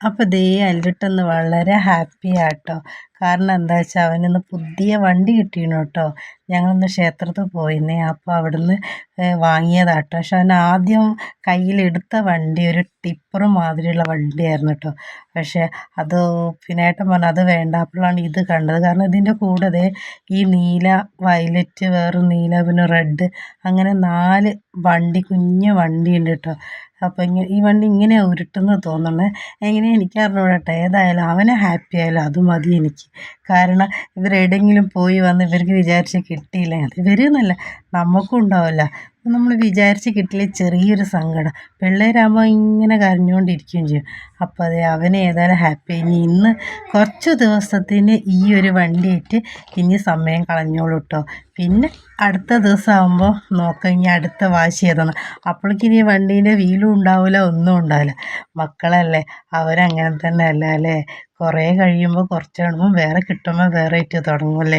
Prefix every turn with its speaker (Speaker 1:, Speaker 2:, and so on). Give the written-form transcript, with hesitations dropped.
Speaker 1: അപ്പോൾ ദേ അല്ലുട്ടന്ന് വളരെ ഹാപ്പിയാട്ടോ. കാരണം എന്താ വെച്ചാൽ അവനിന്ന് പുതിയ വണ്ടി കിട്ടീനു കേട്ടോ. ഞങ്ങളിന്ന് ക്ഷേത്രത്തിൽ പോയിന്നേ. അപ്പോൾ അവിടുന്ന് വാങ്ങിയതാട്ടോ. പക്ഷെ അവൻ ആദ്യം കയ്യിലെടുത്ത വണ്ടി ഒരു ടിപ്പർ മാതിരിയുള്ള വണ്ടിയായിരുന്നു കേട്ടോ. പക്ഷേ അത് പിന്നെ ഏട്ടൻ പറഞ്ഞു അത് വേണ്ട. അപ്പോഴാണ് ഇത് കണ്ടത്. കാരണം ഇതിൻ്റെ കൂടെ ദേ ഈ നീല, വയലറ്റ്, വേറെ നീല, പിന്നെ റെഡ്, അങ്ങനെ 4 വണ്ടി, കുഞ്ഞു വണ്ടി ഉണ്ട് കേട്ടോ. അപ്പോൾ ഈ വണ്ടി ഇങ്ങനെ ഉരുട്ടുന്നത് തോന്നണേ. എങ്ങനെ എനിക്ക് അറിഞ്ഞൂടാ കേട്ടോ. ഏതായാലും അവനെ ഹാപ്പി ആയാലും അത് മതി എനിക്ക്. കാരണം ഇവരെവിടെയെങ്കിലും പോയി വന്ന് ഇവർക്ക് വിചാരിച്ച് കിട്ടിയില്ല, അത് ഇവരെന്നല്ല നമുക്കും ഉണ്ടാവില്ല. നമ്മൾ വിചാരിച്ച് കിട്ടില്ല, ചെറിയൊരു സങ്കടം. പിള്ളേരാകുമ്പോൾ ഇങ്ങനെ കരഞ്ഞുകൊണ്ടിരിക്കുകയും ചെയ്യും. അപ്പോൾ അതെ അവനെ ഏതായാലും ഹാപ്പി. ഇന്ന് കുറച്ച് ദിവസത്തിന് ഈ ഒരു വണ്ടിയായിട്ട് ഇനി സമയം കളഞ്ഞോളൂ കേട്ടോ. പിന്നെ അടുത്ത ദിവസം ആകുമ്പോൾ നോക്കാം ഇനി അടുത്ത വാശി ഏതാണ്. അപ്പോഴേക്കിനി വണ്ടീൻ്റെ വീലും ഉണ്ടാവില്ല, ഒന്നും ഉണ്ടാവില്ല. മക്കളല്ലേ, അവരങ്ങനെ തന്നെ അല്ലേ അല്ലേ. കുറേ കഴിയുമ്പോൾ കുറച്ച് കഴിയുമ്പോൾ വേറെ കിട്ടുമ്പോൾ വേറെ ആയിട്ട് തുടങ്ങും അല്ലേ.